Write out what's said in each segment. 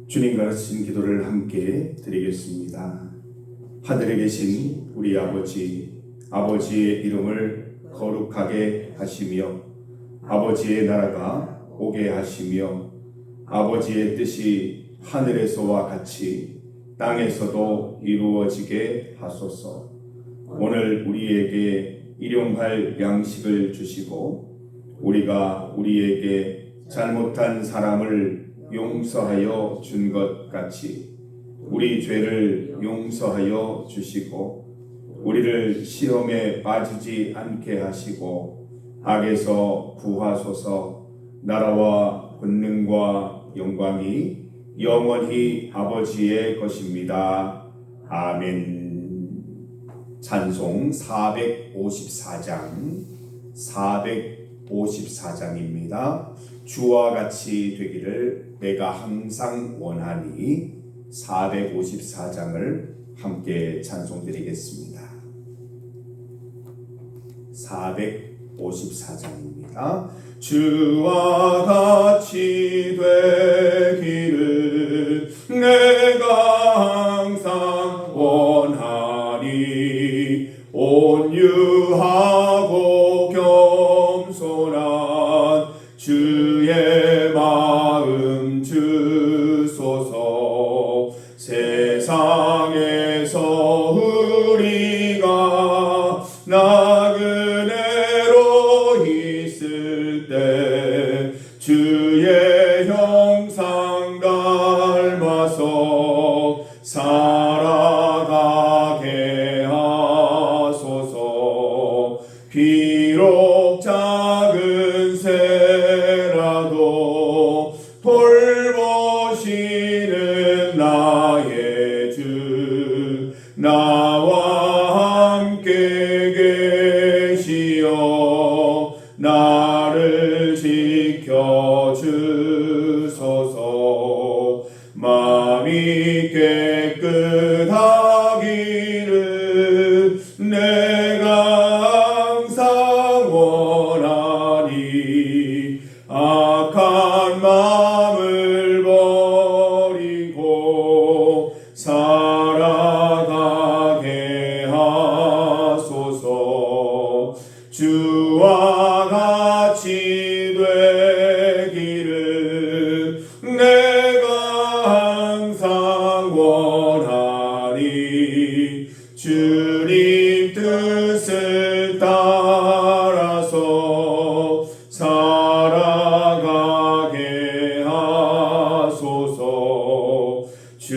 주님 가르친 기도를 함께 드리겠습니다. 하늘에 계신 우리 아버지, 아버지의 이름을 거룩하게 하시며 아버지의 나라가 오게 하시며 아버지의 뜻이 하늘에서와 같이 땅에서도 이루어지게 하소서. 오늘 우리에게 일용할 양식을 주시고 우리가 우리에게 잘못한 사람을 용서하여 준 것 같이 우리 죄를 용서하여 주시고 우리를 시험에 빠지지 않게 하시고 악에서 구하소서. 나라와 권능과 영광이 영원히 아버지의 것입니다. 아멘. 찬송 454장 454장입니다. 주와 같이 되기를 내가 항상 원하니 454장을 함께 찬송드리겠습니다. 454장입니다. 주와 같이 되기를 내가 항상 원하니 온유하고 겸손한 주의 마음 주소서. 세상에서 우리가 나그네로 있을 때 주의 형상 닮아서 살아가게 하소서. 비록 작은 새라도 돌보시는 나의 주 나와 함께 계시어 나를 지켜주소서. 마음이 깨끗하기를 내가 항상 원하니 악한 마음을 버리고 살아가게 하소서. 주와 같이 되기를 내가 항상 원하니 주님 뜻을 따라서 살아가게 하소서. 주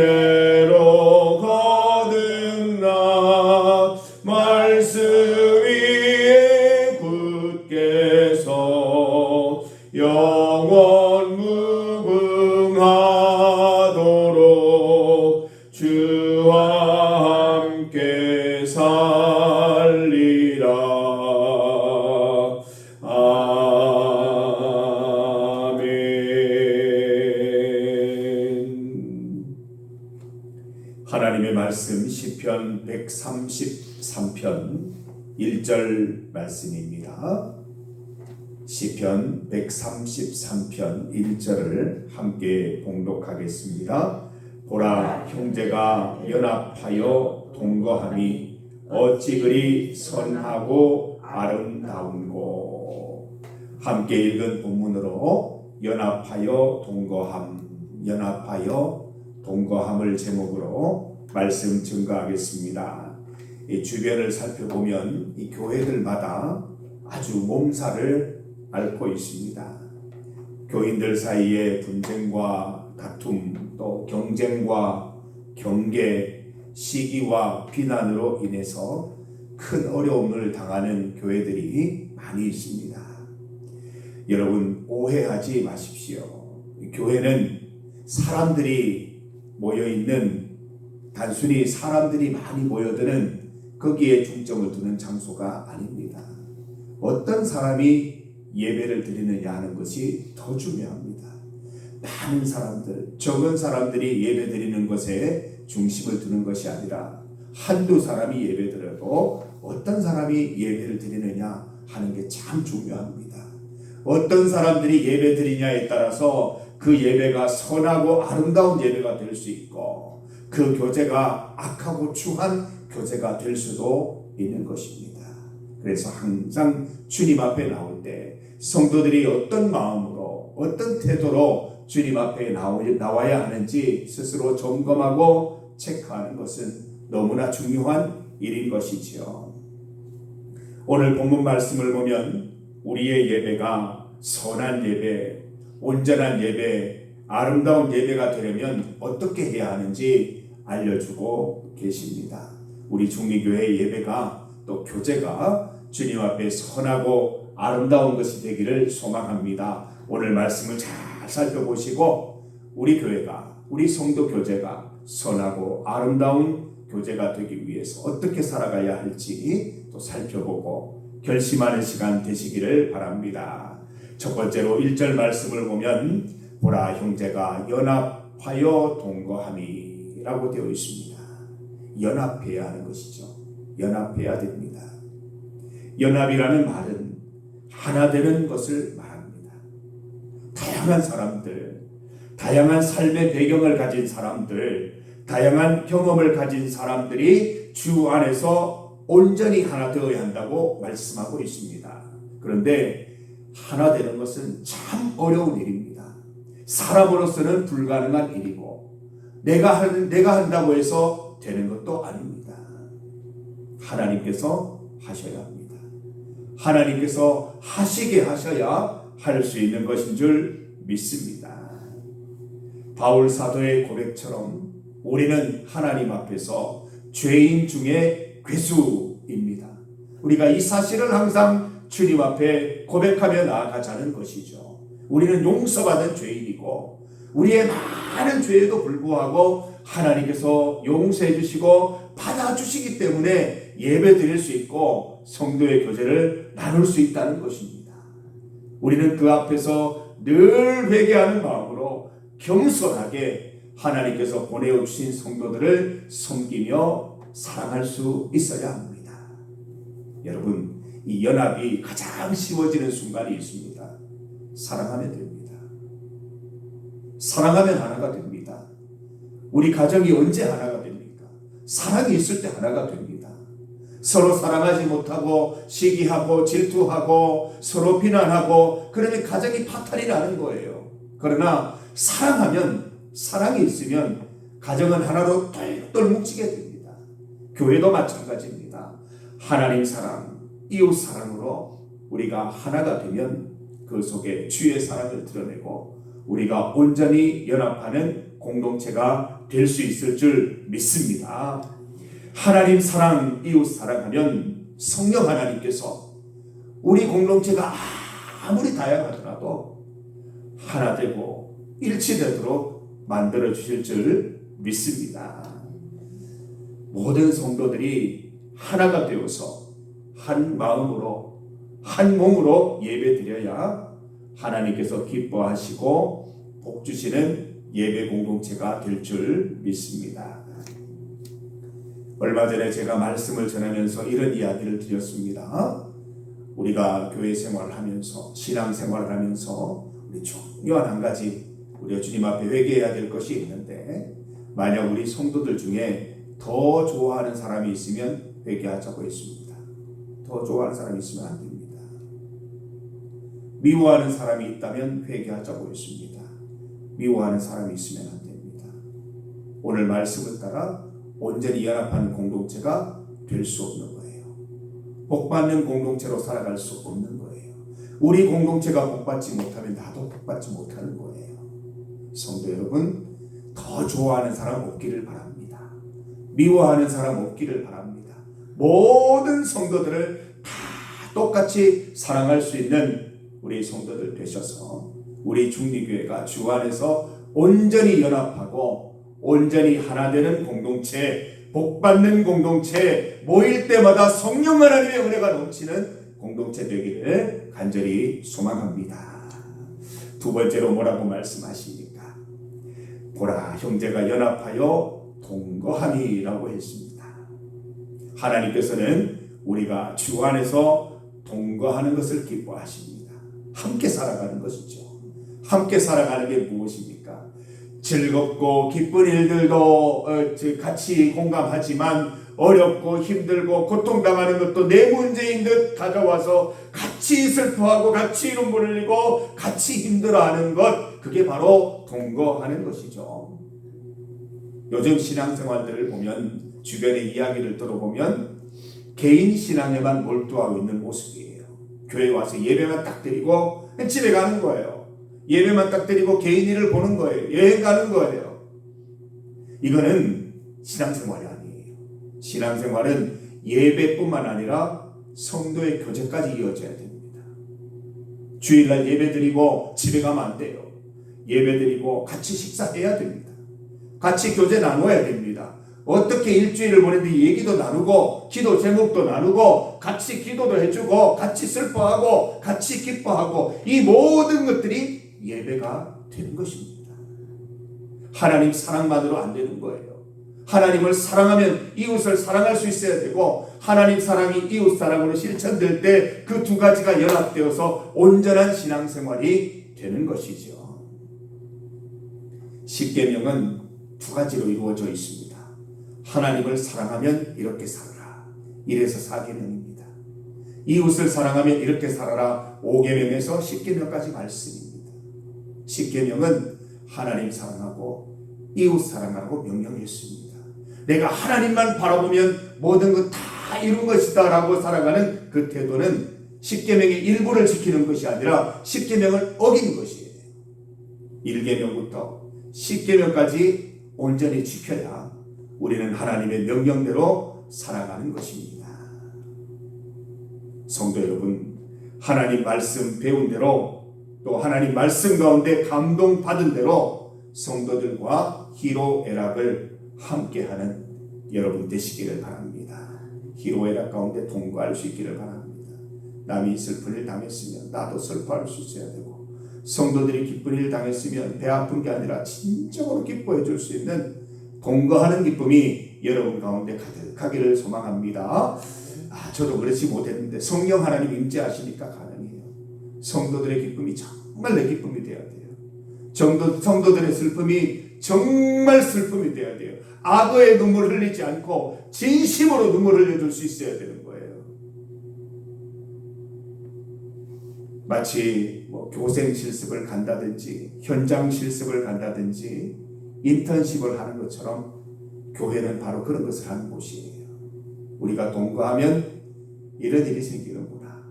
은혜로 거듭나 말씀 위에 굳게 서 영원 무궁하도록 주와 함께 살리라. 아멘. 하나님의 말씀 시편 133편 1절 말씀입니다. 시편 133편 1절을 함께 봉독하겠습니다. 보라, 형제가 연합하여 동거함이 어찌 그리 선하고 아름다운고. 함께 읽은 본문으로 연합하여 동거함을 제목으로 말씀 증거하겠습니다. 이 주변을 살펴보면 이 교회들마다 아주 몸살을 앓고 있습니다. 교인들 사이의 분쟁과 다툼, 또 경쟁과 경계, 시기와 비난으로 인해서 큰 어려움을 당하는 교회들이 많이 있습니다. 여러분, 오해하지 마십시오. 교회는 사람들이 모여있는, 단순히 사람들이 많이 모여드는 거기에 중점을 두는 장소가 아닙니다. 어떤 사람이 예배를 드리느냐 하는 것이 더 중요합니다. 많은 사람들, 적은 사람들이 예배 드리는 것에 중심을 두는 것이 아니라 한두 사람이 예배 드려도 어떤 사람이 예배를 드리느냐 하는 게 참 중요합니다. 어떤 사람들이 예배 드리냐에 따라서 그 예배가 선하고 아름다운 예배가 될 수 있고 그 교제가 악하고 추한 교제가 될 수도 있는 것입니다. 그래서 항상 주님 앞에 나올 때 성도들이 어떤 마음으로 어떤 태도로 주님 앞에 나와야 하는지 스스로 점검하고 체크하는 것은 너무나 중요한 일인 것이지요. 오늘 본문 말씀을 보면 우리의 예배가 선한 예배, 온전한 예배, 아름다운 예배가 되려면 어떻게 해야 하는지 알려주고 계십니다. 우리 중리교회의 예배가 또 교제가 주님 앞에 선하고 아름다운 것이 되기를 소망합니다. 오늘 말씀을 잘 살펴보시고 우리 교회가, 우리 성도 교제가 선하고 아름다운 교제가 되기 위해서 어떻게 살아가야 할지 또 살펴보고 결심하는 시간 되시기를 바랍니다. 첫 번째로 1절 말씀을 보면 보라 형제가 연합하여 동거함이 라고 되어 있습니다. 연합해야 하는 것이죠. 연합해야 됩니다. 연합이라는 말은 하나 되는 것을 말합니다. 다양한 사람들, 다양한 삶의 배경을 가진 사람들, 다양한 경험을 가진 사람들이 주 안에서 온전히 하나 되어야 한다고 말씀하고 있습니다. 그런데 하나 되는 것은 참 어려운 일입니다. 사람으로서는 불가능한 일이고 내가 한다고 해서 되는 것도 아닙니다. 하나님께서 하셔야 합니다. 하나님께서 하시게 하셔야 할 수 있는 것인 줄 믿습니다. 바울 사도의 고백처럼 우리는 하나님 앞에서 죄인 중에 괴수입니다. 우리가 이 사실을 항상 주님 앞에 고백하며 나아가자는 것이죠. 우리는 용서받은 죄인이고 우리의 많은 죄에도 불구하고 하나님께서 용서해 주시고 받아주시기 때문에 예배 드릴 수 있고 성도의 교제를 나눌 수 있다는 것입니다. 우리는 그 앞에서 늘 회개하는 마음으로 겸손하게 하나님께서 보내주신 성도들을 섬기며 사랑할 수 있어야 합니다. 여러분, 이 연합이 가장 쉬워지는 순간이 있습니다. 사랑하면 됩니다. 사랑하면 하나가 됩니다. 우리 가정이 언제 하나가 됩니까? 사랑이 있을 때 하나가 됩니다. 서로 사랑하지 못하고 시기하고 질투하고 서로 비난하고 그러면 가정이 파탄이 나는 거예요. 그러나 사랑하면, 사랑이 있으면 가정은 하나로 똘똘 뭉치게 됩니다. 교회도 마찬가지입니다. 하나님 사랑, 이웃 사랑으로 우리가 하나가 되면 그 속에 주의 사랑을 드러내고 우리가 온전히 연합하는 공동체가 될 수 있을 줄 믿습니다. 하나님 사랑, 이웃 사랑하면 성령 하나님께서 우리 공동체가 아무리 다양하더라도 하나 되고 일치되도록 만들어 주실 줄 믿습니다. 모든 성도들이 하나가 되어서 한 마음으로 한 몸으로 예배드려야 하나님께서 기뻐하시고 복 주시는 예배 공동체가 될 줄 믿습니다. 얼마 전에 제가 말씀을 전하면서 이런 이야기를 드렸습니다. 우리가 교회 생활을 하면서 신앙 생활을 하면서 우리 중요한 한 가지 우리가 주님 앞에 회개해야 될 것이 있는데 만약 우리 성도들 중에 더 좋아하는 사람이 있으면 회개하자고 했습니다. 더 좋아하는 사람이 있으면 안 됩니다. 미워하는 사람이 있다면 회개하자고 했습니다. 미워하는 사람이 있으면 안 됩니다. 오늘 말씀을 따라 온전히 연합하는 공동체가 될 수 없는 거예요. 복받는 공동체로 살아갈 수 없는 거예요. 우리 공동체가 복받지 못하면 나도 복받지 못하는 거예요. 성도 여러분, 더 좋아하는 사람 없기를 바랍니다. 미워하는 사람 없기를 바랍니다. 모든 성도들을 다 똑같이 사랑할 수 있는 우리 성도들 되셔서 우리 중리교회가 주 안에서 온전히 연합하고 온전히 하나 되는 공동체, 복받는 공동체, 모일 때마다 성령 하나님의 은혜가 넘치는 공동체 되기를 간절히 소망합니다. 두 번째로 뭐라고 말씀하십니까? 보라 형제가 연합하여 동거함이라고 했습니다. 하나님께서는 우리가 주 안에서 동거하는 것을 기뻐하십니다. 함께 살아가는 것이죠. 함께 살아가는 게 무엇입니까? 즐겁고 기쁜 일들도 같이 공감하지만 어렵고 힘들고 고통당하는 것도 내 문제인 듯 가져와서 같이 슬퍼하고 같이 눈물을 흘리고 같이 힘들어하는 것, 그게 바로 동거하는 것이죠. 요즘 신앙생활들을 보면, 주변의 이야기를 들어보면 개인 신앙에만 몰두하고 있는 모습이에요. 교회 와서 예배만 딱 드리고 집에 가는 거예요. 예배만 딱 드리고 개인 일을 보는 거예요. 여행 가는 거예요. 이거는 신앙생활이 아니에요. 신앙생활은 예배뿐만 아니라 성도의 교제까지 이어져야 됩니다. 주일날 예배 드리고 집에 가면 안 돼요. 예배 드리고 같이 식사해야 됩니다. 같이 교제 나눠야 됩니다. 어떻게 일주일을 보냈는지 얘기도 나누고 기도 제목도 나누고 같이 기도도 해주고 같이 슬퍼하고 같이 기뻐하고, 이 모든 것들이 예배가 되는 것입니다. 하나님 사랑만으로 안 되는 거예요. 하나님을 사랑하면 이웃을 사랑할 수 있어야 되고, 하나님 사랑이 이웃 사랑으로 실천될 때 그 두 가지가 연합되어서 온전한 신앙생활이 되는 것이죠. 십계명은 두 가지로 이루어져 있습니다. 하나님을 사랑하면 이렇게 살아라. 이래서 4계명입니다. 이웃을 사랑하면 이렇게 살아라. 5계명에서 10계명까지 말씀입니다. 10계명은 하나님 사랑하고 이웃 사랑하라고 명령했습니다. 내가 하나님만 바라보면 모든 것 다 이룬 것이다 라고 살아가는 그 태도는 10계명의 일부를 지키는 것이 아니라 10계명을 어긴 것이에요. 1계명부터 10계명까지 온전히 지켜야 우리는 하나님의 명령대로 살아가는 것입니다. 성도 여러분, 하나님 말씀 배운 대로, 또 하나님 말씀 가운데 감동받은 대로 성도들과 희로애락을 함께하는 여러분 되시기를 바랍니다. 희로애락 가운데 동거할 수 있기를 바랍니다. 남이 슬픈 일 당했으면 나도 슬퍼할 수 있어야 되고, 성도들이 기쁜 일 당했으면 배 아픈 게 아니라 진정으로 기뻐해 줄 수 있는 동거하는 기쁨이 여러분 가운데 가득하기를 소망합니다. 저도 그렇지 못했는데 성령 하나님 임재하시니까 가능해요. 성도들의 기쁨이 정말 내 기쁨이 되어야 돼요. 성도들의 슬픔이 정말 슬픔이 되어야 돼요. 악어의 눈물을 흘리지 않고 진심으로 눈물을 흘려줄 수 있어야 되는 거예요. 마치 교생 실습을 간다든지 현장 실습을 간다든지 인턴십을 하는 것처럼 교회는 바로 그런 것을 하는 곳이에요. 우리가 동거하면 이런 일이 생기는구나.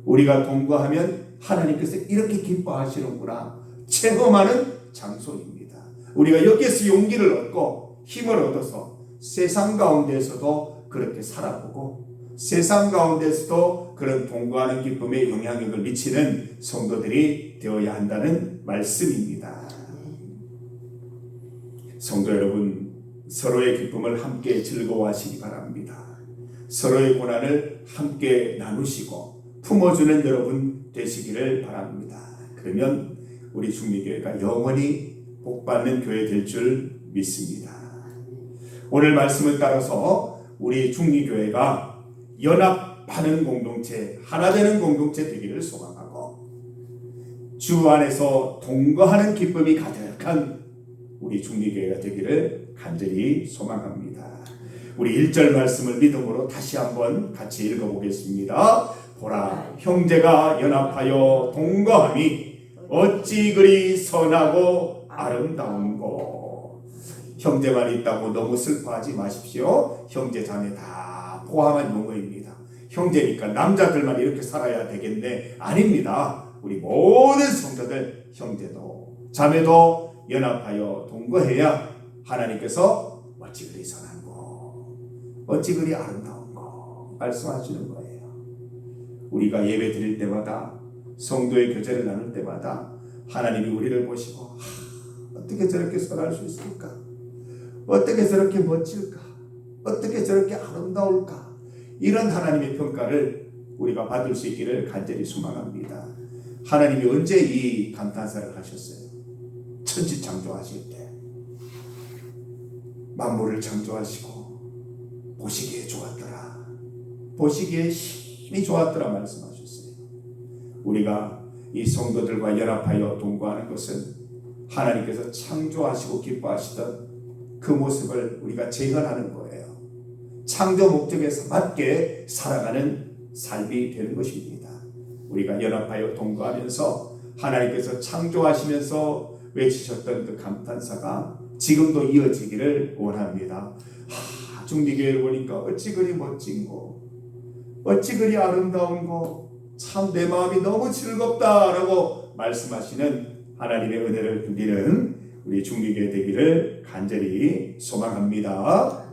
우리가 동거하면 하나님께서 이렇게 기뻐하시는구나. 체험하는 장소입니다. 우리가 여기에서 용기를 얻고 힘을 얻어서 세상 가운데에서도 그렇게 살아보고, 세상 가운데서도 그런 동거하는 기쁨에 영향력을 미치는 성도들이 되어야 한다는 말씀입니다. 성도 여러분, 서로의 기쁨을 함께 즐거워하시기 바랍니다. 서로의 고난을 함께 나누시고 품어주는 여러분 되시기를 바랍니다. 그러면 우리 중리교회가 영원히 복받는 교회 될 줄 믿습니다. 오늘 말씀을 따라서 우리 중리교회가 연합하는 공동체, 하나 되는 공동체 되기를 소망하고, 주 안에서 동거하는 기쁨이 가득한 우리 중리교회가 되기를 간절히 소망합니다. 우리 1절 말씀을 믿음으로 다시 한번 같이 읽어보겠습니다. 보라, 형제가 연합하여 동거함이 어찌 그리 선하고 아름다운고. 형제만 있다고 너무 슬퍼하지 마십시오. 형제 자매 다 포함한 용어입니다. 형제니까 남자들만 이렇게 살아야 되겠네. 아닙니다. 우리 모든 성도들, 형제도 자매도 연합하여 동거해야 하나님께서 어찌 그리 선한고 어찌 그리 아름다운고 말씀하시는 거예요. 우리가 예배 드릴 때마다, 성도의 교제를 나눌 때마다 하나님이 우리를 보시고 어떻게 저렇게 선할 수 있을까? 어떻게 저렇게 멋질까? 어떻게 저렇게 아름다울까? 이런 하나님의 평가를 우리가 받을 수 있기를 간절히 소망합니다. 하나님이 언제 이 감탄사를 하셨어요? 천지 창조하실 때 만물을 창조하시고 보시기에 좋았더라, 보시기에 힘이 좋았더라 말씀하셨어요. 우리가 이 성도들과 연합하여 동거하는 것은 하나님께서 창조하시고 기뻐하시던 그 모습을 우리가 재현하는 거예요. 창조 목적에 맞게 살아가는 삶이 되는 것입니다. 우리가 연합하여 동거하면서 하나님께서 창조하시면서 외치셨던 그 감탄사가 지금도 이어지기를 원합니다. 중리교회를 보니까 어찌 그리 멋진고 어찌 그리 아름다운고 참 내 마음이 너무 즐겁다라고 말씀하시는 하나님의 은혜를 누리는 우리 중리교회 되기를 간절히 소망합니다.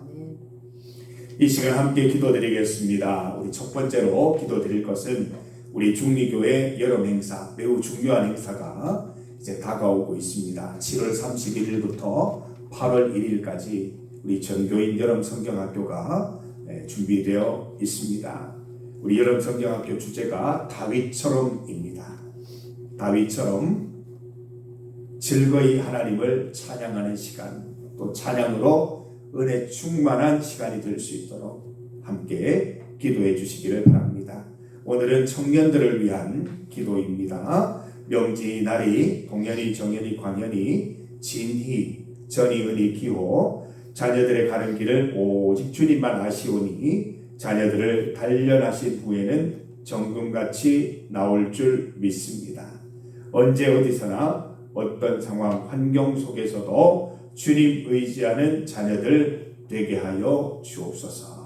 이 시간 함께 기도드리겠습니다. 우리 첫 번째로 기도드릴 것은 우리 중리교회 여름 행사, 매우 중요한 행사가 이제 다가오고 있습니다. 7월 31일부터 8월 1일까지 우리 전교인 여름 성경학교가 준비되어 있습니다. 우리 여름 성경학교 주제가 다윗처럼입니다. 다윗처럼 즐거이 하나님을 찬양하는 시간, 또 찬양으로 은혜 충만한 시간이 될 수 있도록 함께 기도해 주시기를 바랍니다. 오늘은 청년들을 위한 기도입니다. 명지, 나리, 동현이, 정현이, 광현이, 진희, 전희, 은희, 기호, 자녀들의 가는 길을 오직 주님만 아시오니 자녀들을 단련하신 후에는 정금같이 나올 줄 믿습니다. 언제 어디서나 어떤 상황, 환경 속에서도 주님 의지하는 자녀들 되게 하여 주옵소서.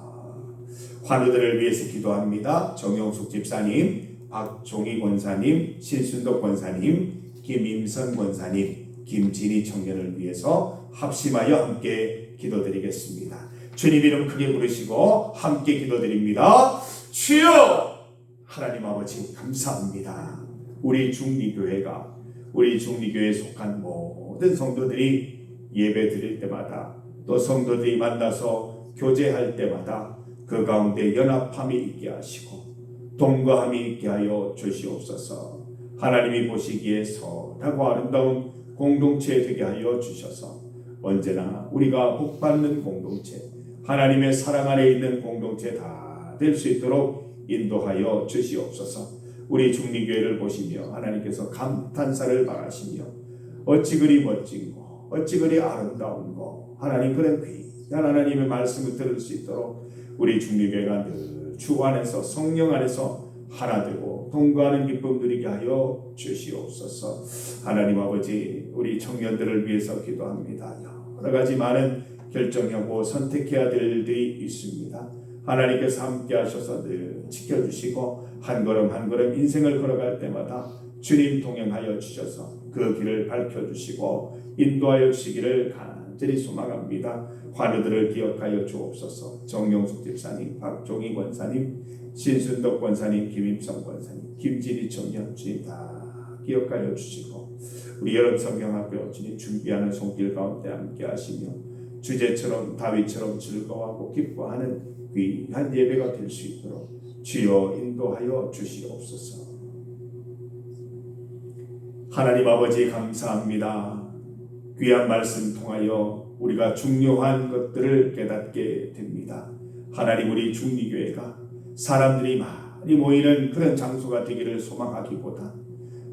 환우들을 위해서 기도합니다. 정영숙 집사님, 박종희 권사님, 신순덕 권사님, 김임선 권사님, 김진희 청년을 위해서 합심하여 함께 기도드리겠습니다. 주님 이름 크게 부르시고 함께 기도드립니다. 주여! 하나님 아버지 감사합니다. 우리 중리교회가 우리 중리교회에 속한 모든 성도들이 예배 드릴 때마다 또 성도들이 만나서 교제할 때마다 그 가운데 연합함이 있게 하시고 동거함이 있게 하여 주시옵소서. 하나님이 보시기에 선하고 아름다운 공동체 되게 하여 주셔서 언제나 우리가 복받는 공동체, 하나님의 사랑 안에 있는 공동체 다 될 수 있도록 인도하여 주시옵소서. 우리 중리교회를 보시며 하나님께서 감탄사를 바라시며 어찌 그리 멋진고 어찌 그리 아름다운고 하나님 그런 귀한 하나님의 말씀을 들을 수 있도록 우리 중리교회가 늘 주 안에서 성령 안에서 하나 되고 동거하는 기쁨 누리게 하여 주시옵소서. 하나님 아버지 우리 청년들을 위해서 기도합니다. 여러 가지 많은 결정하고 선택해야 될 일들이 있습니다. 하나님께서 함께 하셔서 늘 지켜주시고 한 걸음 한 걸음 인생을 걸어갈 때마다 주님 동행하여 주셔서 그 길을 밝혀주시고 인도하여 주시기를 간절히 소망합니다. 환우들을 기억하여 주옵소서. 정영숙 집사님, 박종희 권사님, 신순덕 권사님, 김임성 권사님, 김진희 청년 주님 다 기억하여 주시고 우리 여름 성경학교 주님 준비하는 손길 가운데 함께 하시며 주제처럼 다윗처럼 즐거워하고 기뻐하는 귀한 예배가 될 수 있도록 주여 인도하여 주시옵소서. 하나님 아버지 감사합니다. 귀한 말씀 통하여 우리가 중요한 것들을 깨닫게 됩니다. 하나님 우리 중리교회가 사람들이 많이 모이는 그런 장소가 되기를 소망하기보다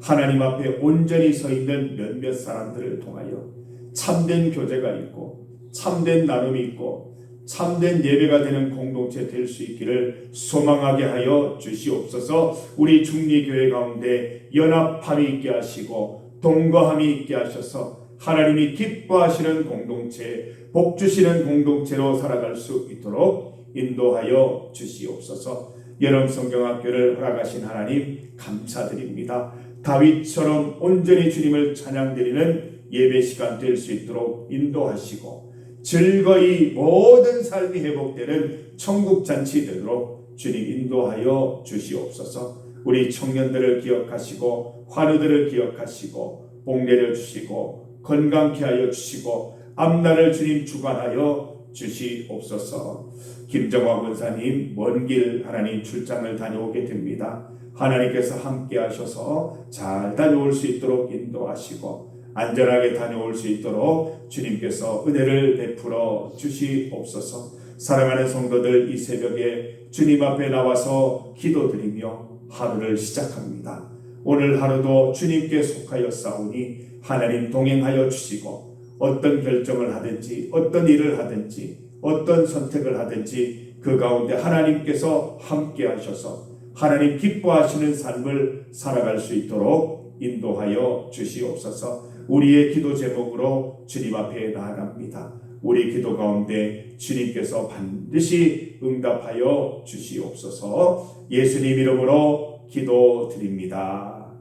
하나님 앞에 온전히 서 있는 몇몇 사람들을 통하여 참된 교제가 있고 참된 나눔이 있고 참된 예배가 되는 공동체 될 수 있기를 소망하게 하여 주시옵소서. 우리 중리교회 가운데 연합함이 있게 하시고 동거함이 있게 하셔서 하나님이 기뻐하시는 공동체, 복 주시는 공동체로 살아갈 수 있도록 인도하여 주시옵소서. 여름 성경학교를 허락하신 하나님 감사드립니다. 다윗처럼 온전히 주님을 찬양드리는 예배 시간 될 수 있도록 인도하시고 즐거이 모든 삶이 회복되는 천국잔치 되도록 주님 인도하여 주시옵소서. 우리 청년들을 기억하시고 환우들을 기억하시고 복 내려주시고 건강케 하여 주시고 앞날을 주님 주관하여 주시옵소서. 김정화 권사님 먼 길 하나님 출장을 다녀오게 됩니다. 하나님께서 함께 하셔서 잘 다녀올 수 있도록 인도하시고 안전하게 다녀올 수 있도록 주님께서 은혜를 베풀어 주시옵소서. 사랑하는 성도들 이 새벽에 주님 앞에 나와서 기도드리며 하루를 시작합니다. 오늘 하루도 주님께 속하여 싸우니 하나님 동행하여 주시고 어떤 결정을 하든지 어떤 일을 하든지 어떤 선택을 하든지 그 가운데 하나님께서 함께 하셔서 하나님 기뻐하시는 삶을 살아갈 수 있도록 인도하여 주시옵소서. 우리의 기도 제목으로 주님 앞에 나아갑니다. 우리 기도 가운데 주님께서 반드시 응답하여 주시옵소서. 예수님 이름으로 기도드립니다.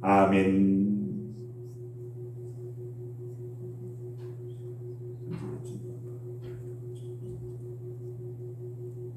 아멘.